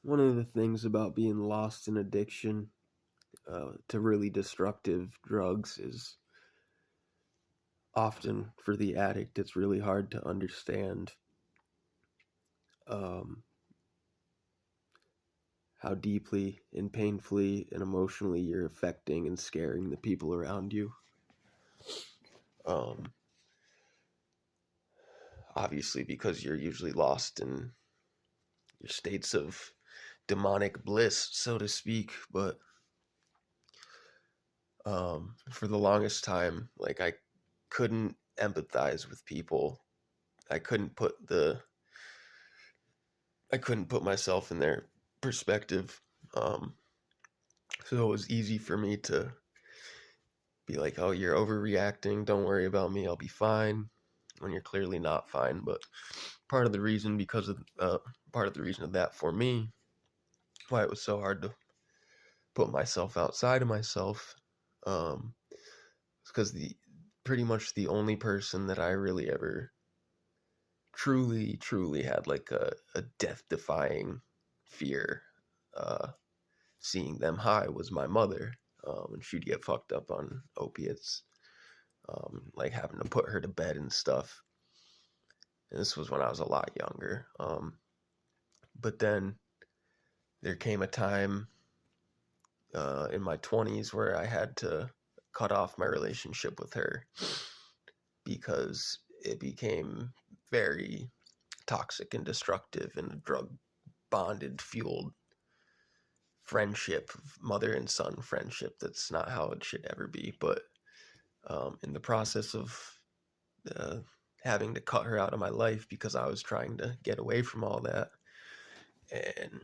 One of the things about being lost in addiction to really destructive drugs is often for the addict, it's really hard to understand um, how deeply and painfully and emotionally you're affecting and scaring the people around you. Um, Obviously, because you're usually lost in your states of demonic bliss, so to speak. But for the longest time, like couldn't empathize with people. I couldn't put the I couldn't put myself in their perspective. Um, so it was easy for me to be like, "Oh, you're overreacting. Don't worry about me. I'll be fine." When you're clearly not fine. But part of the reason, because of part of the reason of that for me, why it was so hard to put myself outside of myself, um, because the pretty much the only person that I really ever truly had like a death defying fear seeing them high was my mother. And she'd get fucked up on opiates, like having to put her to bed and stuff. And this was when I was a lot younger. But then there came a time in my 20s where I had to cut off my relationship with her because it became very toxic and destructive and a drug bonded, fueled friendship, mother and son friendship. That's not how it should ever be. But in the process of uh, having to cut her out of my life because I was trying to get away from all that, and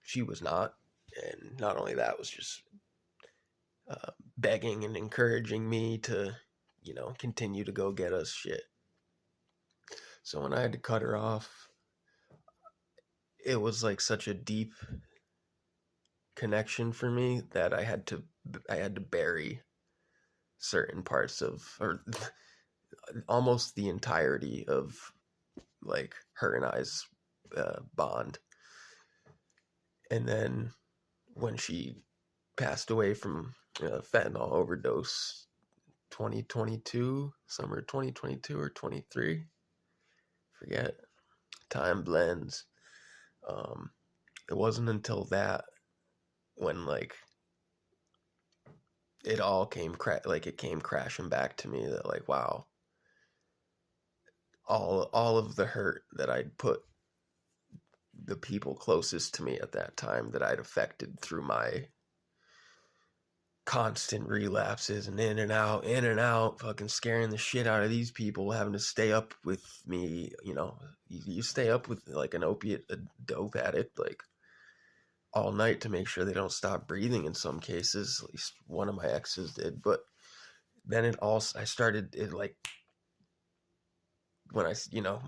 she was not. And not only that, was just begging and encouraging me to, continue to go get us shit. So when I had to cut her off, it was like such a deep connection for me that I had to bury certain parts of, or almost the entirety of, like, her and I's bond. And then when she passed away from fentanyl overdose, 2022, summer 2022 or 23, forget, time blends. um it wasn't until that when, like, it all it came crashing back to me that, like, wow, all of the hurt that I'd put the people closest to me at that time, that I'd affected through my constant relapses and in and out, fucking scaring the shit out of these people, having to stay up with me. You stay up with, like, an opiate, a dope addict, like, all night to make sure they don't stop breathing in some cases. At least one of my exes did. But then I started it, like, when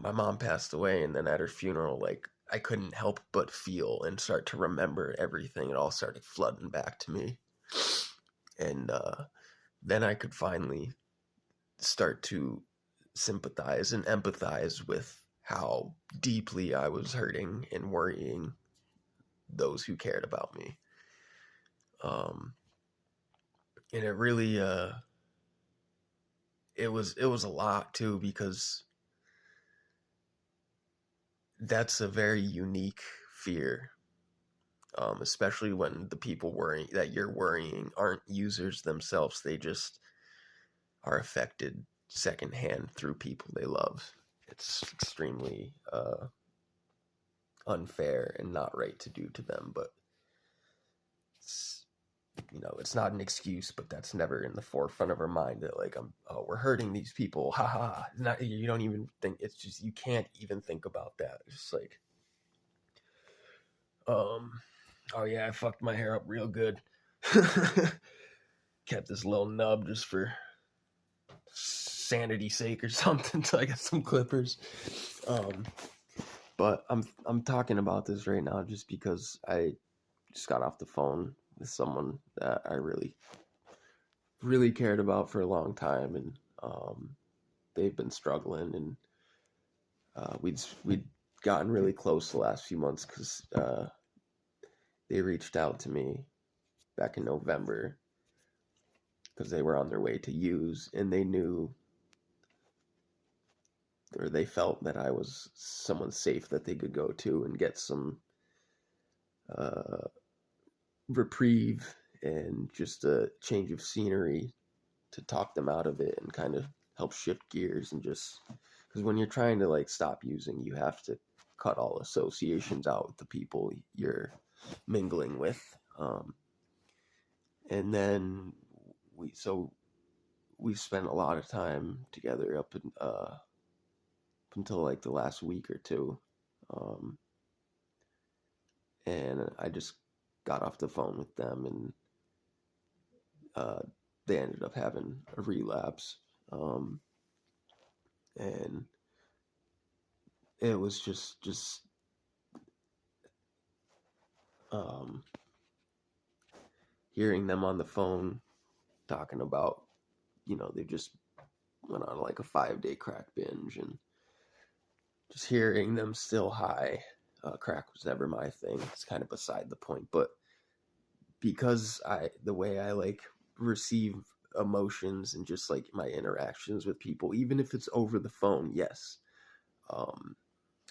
my mom passed away, and then at her funeral, like, I couldn't help but feel and start to remember everything. It all started flooding back to me. And then I could finally start to sympathize and empathize with how deeply I was hurting and worrying those who cared about me. And it really, it was a lot too, because that's a very unique fear, especially when the people that you're worrying aren't users themselves. They just are affected secondhand through people they love. It's extremely unfair and not right to do to them, but it's, it's not an excuse, but that's never in the forefront of our mind, that, like, we're hurting these people, haha. Not, you don't even think, it's just, you can't even think about that. It's just like, um oh yeah, I fucked my hair up real good. Kept this little nub just for sanity sake or something, so I got some clippers. um but I'm talking about this right now just because I just got off the phone with someone that I really cared about for a long time, and they've been struggling, and we'd gotten really close the last few months because they reached out to me back in November because they were on their way to use, and they knew, or they felt that I was someone safe that they could go to and get some uh, reprieve and just a change of scenery to talk them out of it and kind of help shift gears. And just because when you're trying to like stop using, you have to cut all associations out with the people you're mingling with. And then we spent a lot of time together up until like the last week or two. Um, and I just got off the phone with them, and they ended up having a relapse. And it was just um, hearing them on the phone talking about, they just went on like a 5-day crack binge, and just hearing them still high. Crack was never my thing. It's kind of beside the point, but because the way I like receive emotions and just like my interactions with people, even if it's over the phone, yes,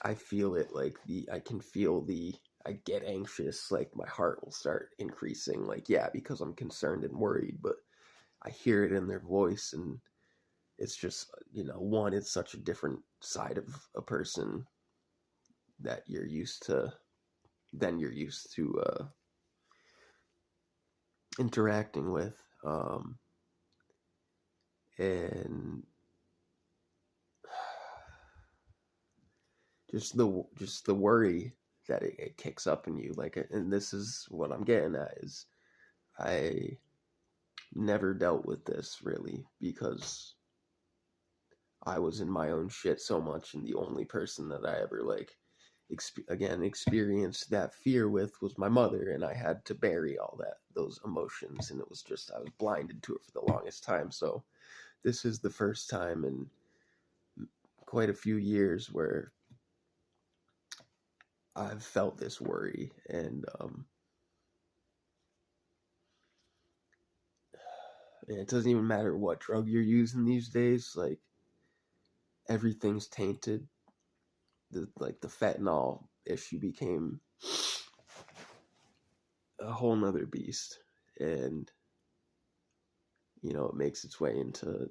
I feel it. Like I can feel I get anxious, like my heart will start increasing, like, yeah, because I'm concerned and worried, but I hear it in their voice, and it's just, one, it's such a different side of a person that you're used to interacting with, and just the worry that it kicks up in you. Like, and this is what I'm getting at, is I never dealt with this really because I was in my own shit so much, and the only person that I ever like experienced that fear with was my mother, and I had to bury all those emotions, and it was just, I was blinded to it for the longest time. So this is the first time in quite a few years where I've felt this worry, and it doesn't even matter what drug you're using these days, like everything's tainted. The fentanyl issue became a whole nother beast, and it makes its way into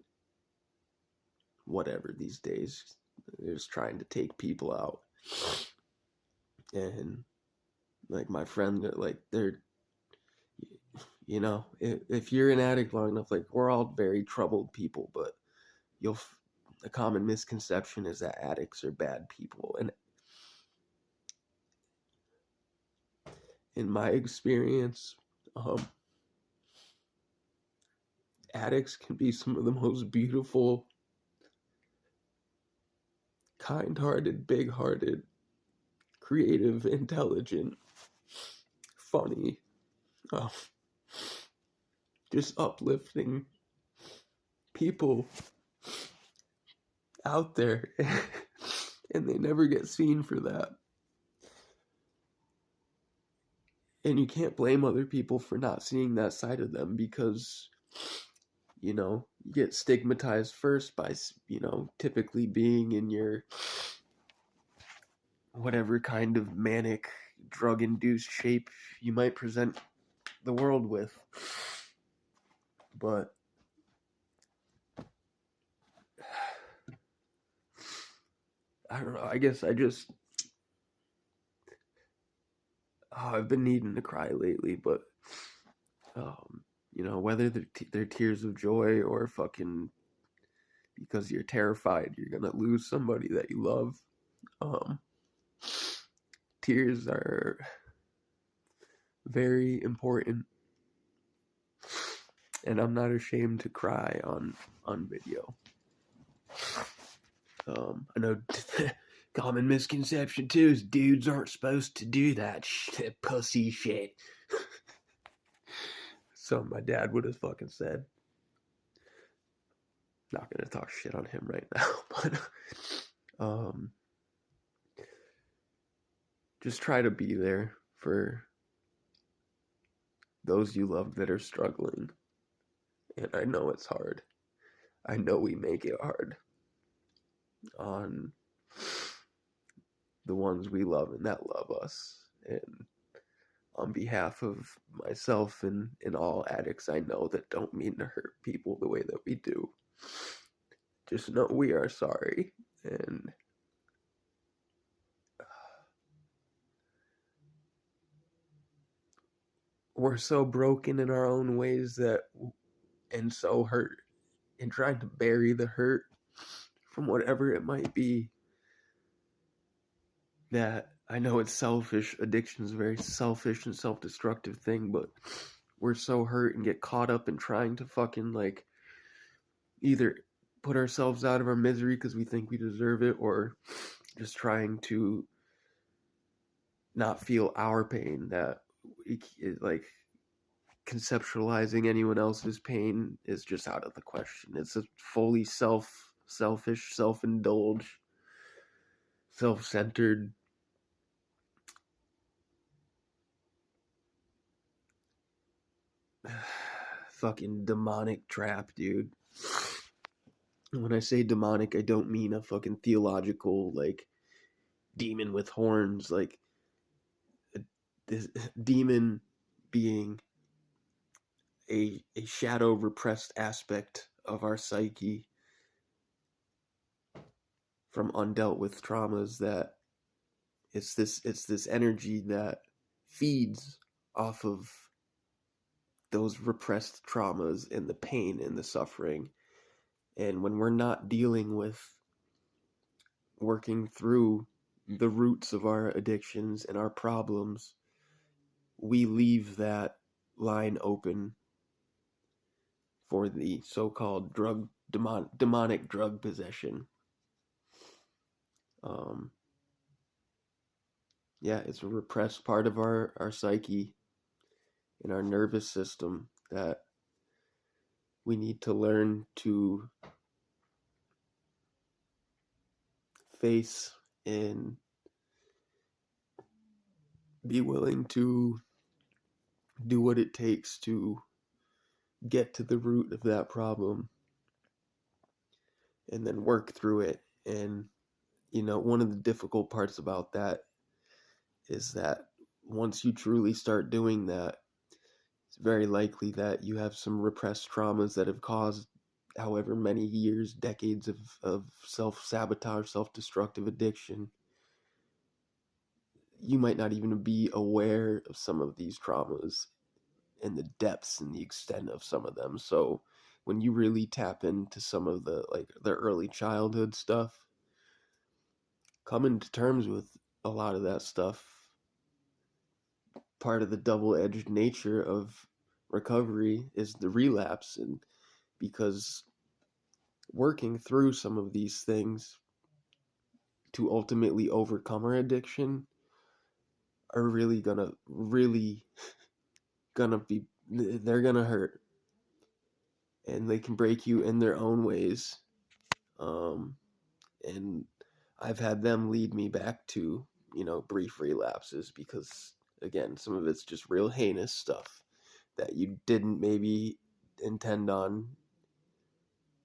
whatever these days. They're just trying to take people out, and like my friend, like they're, if you're an addict long enough, like we're all very troubled people, but a common misconception is that addicts are bad people, and in my experience, addicts can be some of the most beautiful, kind-hearted, big-hearted, creative, intelligent, funny, uh, just uplifting people out there, and they never get seen for that. And you can't blame other people for not seeing that side of them, because you get stigmatized first by typically being in your whatever kind of manic drug induced shape you might present the world with. But I don't know, I guess I've been needing to cry lately, but whether they're tears of joy or fucking because you're terrified you're gonna lose somebody that you love, tears are very important, and I'm not ashamed to cry on video. I know common misconception too is dudes aren't supposed to do that pussy shit. So my dad would have fucking said. Not gonna talk shit on him right now, but just try to be there for those you love that are struggling. And I know it's hard. I know we make it hard on the ones we love and that love us. And on behalf of myself and all addicts I know that don't mean to hurt people the way that we do, just know we are sorry. And we're so broken in our own ways that, and so hurt, and trying to bury the hurt from whatever it might be, that I know it's selfish. Addiction is a very selfish and self-destructive thing, but we're so hurt and get caught up in trying to fucking like either put ourselves out of our misery because we think we deserve it, or just trying to not feel our pain, that like conceptualizing anyone else's pain is just out of the question. It's a fully selfish, self-indulged, self-centered fucking demonic trap, dude. When I say demonic, I don't mean a fucking theological like demon with horns, like this demon being a shadow repressed aspect of our psyche from undealt with traumas, that it's this energy that feeds off of those repressed traumas and the pain and the suffering. And when we're not dealing with working through the roots of our addictions and our problems, we leave that line open for the so-called demonic drug possession. Yeah, it's a repressed part of our psyche and our nervous system that we need to learn to face and be willing to do what it takes to get to the root of that problem and then work through it. And, you know, one of the difficult parts about that is that once you truly start doing that, it's very likely that you have some repressed traumas that have caused however many years, decades of self-sabotage, self-destructive addiction. You might not even be aware of some of these traumas and the depths and the extent of some of them. So when you really tap into some of the like the early childhood stuff, coming to terms with a lot of that stuff, part of the double-edged nature of recovery is the relapse. And because working through some of these things to ultimately overcome our addiction are really gonna be, they're gonna hurt, and they can break you in their own ways. And I've had them lead me back to, you know, brief relapses, because again, some of it's just real heinous stuff that you didn't maybe intend on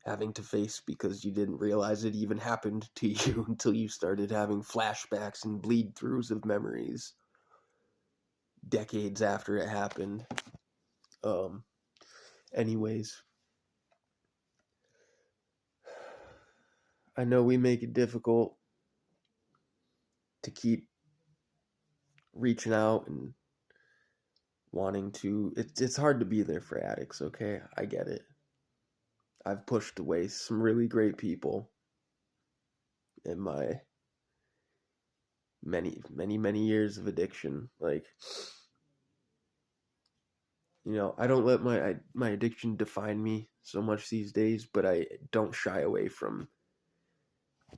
having to face, because you didn't realize it even happened to you until you started having flashbacks and bleed throughs of memories decades after it happened. Anyways, I know we make it difficult to keep reaching out and wanting to. It's hard to be there for addicts, okay? I get it. I've pushed away some really great people in my many years of addiction. Like, you know, I don't let my addiction define me so much these days, but I don't shy away from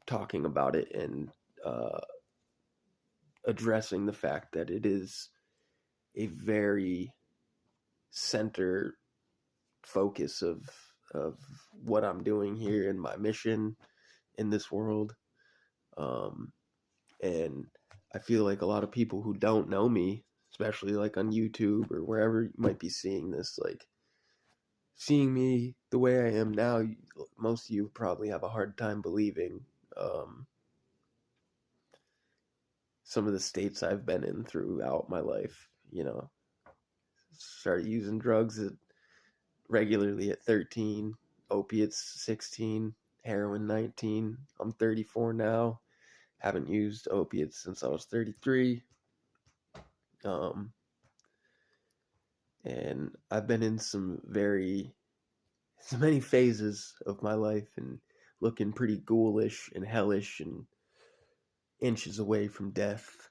talking about it and addressing the fact that it is a very center focus of what I'm doing here and my mission in this world. And I feel like a lot of people who don't know me especially like on YouTube or wherever you might be seeing this, like seeing me the way I am now, most of you probably have a hard time believing some of the states I've been in throughout my life. Started using drugs regularly at 13, opiates 16, heroin 19. I'm 34 now. Haven't used opiates since I was 33. And I've been in so many phases of my life and looking pretty ghoulish and hellish and inches away from death.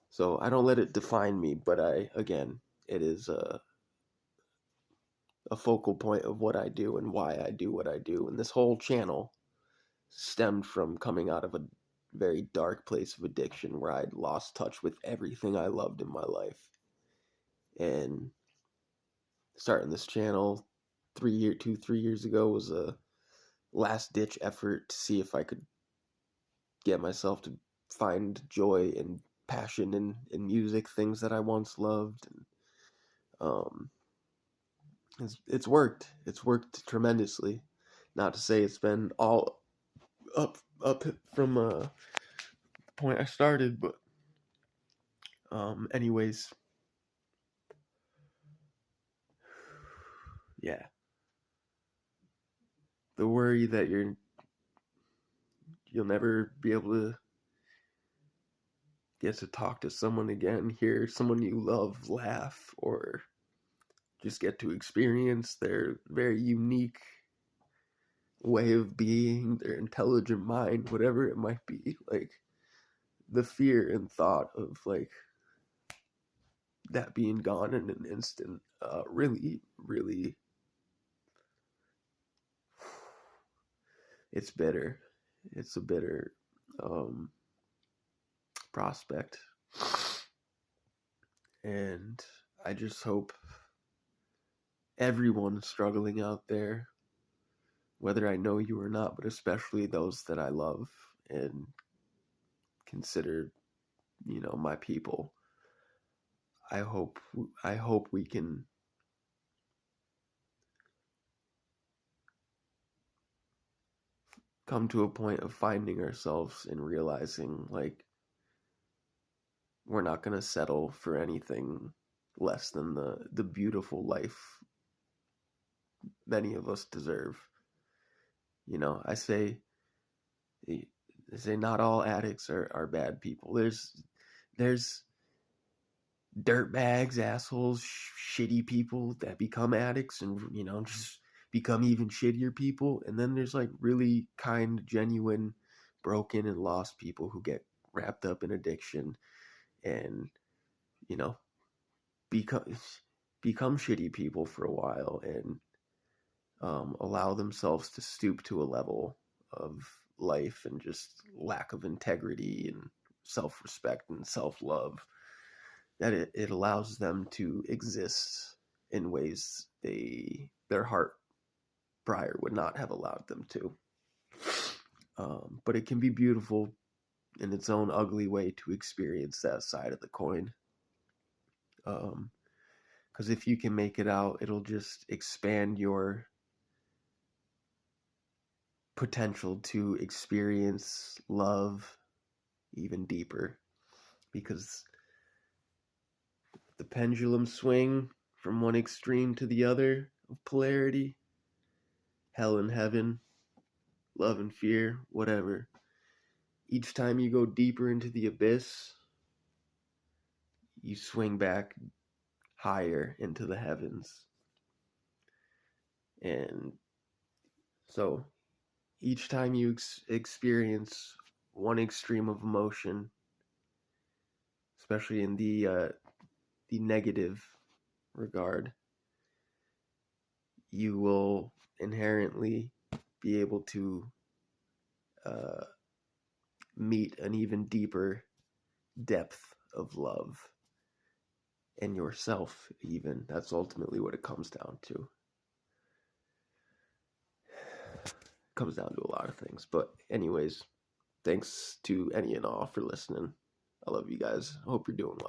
So I don't let it define me, but it is a focal point of what I do and why I do what I do. And this whole channel stemmed from coming out of a very dark place of addiction where I'd lost touch with everything I loved in my life. And starting this channel 3 years ago was a last ditch effort to see if I could get myself to find joy and passion in music, things that I once loved. And it's worked. It's worked tremendously. Not to say it's been all up from the point I started, but anyways, yeah. The worry that you'll never be able to get to talk to someone again, hear someone you love laugh, or just get to experience their very unique way of being, their intelligent mind, whatever it might be. Like the fear and thought of like that being gone in an instant, really, really, it's bitter. It's a bitter prospect. And I just hope everyone struggling out there, whether I know you or not, but especially those that I love and consider, my people, I hope we can come to a point of finding ourselves and realizing like we're not going to settle for anything less than the beautiful life many of us deserve. I say not all addicts are bad people. There's dirtbags, assholes, shitty people that become addicts and just become even shittier people. And then there's like really kind, genuine, broken and lost people who get wrapped up in addiction and you know become shitty people for a while and allow themselves to stoop to a level of life and just lack of integrity and self-respect and self-love that it allows them to exist in ways their heart prior would not have allowed them to. But it can be beautiful in its own ugly way to experience that side of the coin. Because if you can make it out, it'll just expand your potential to experience love even deeper. Because the pendulum swing from one extreme to the other of polarity, hell and heaven, love and fear, whatever. Each time you go deeper into the abyss, you swing back higher into the heavens. And so each time you experience one extreme of emotion, especially in the negative regard, you will inherently be able to meet an even deeper depth of love in yourself. Even that's ultimately what it comes down to. It comes down to a lot of things, but anyways, thanks to any and all for listening. I love you guys. I hope you're doing well.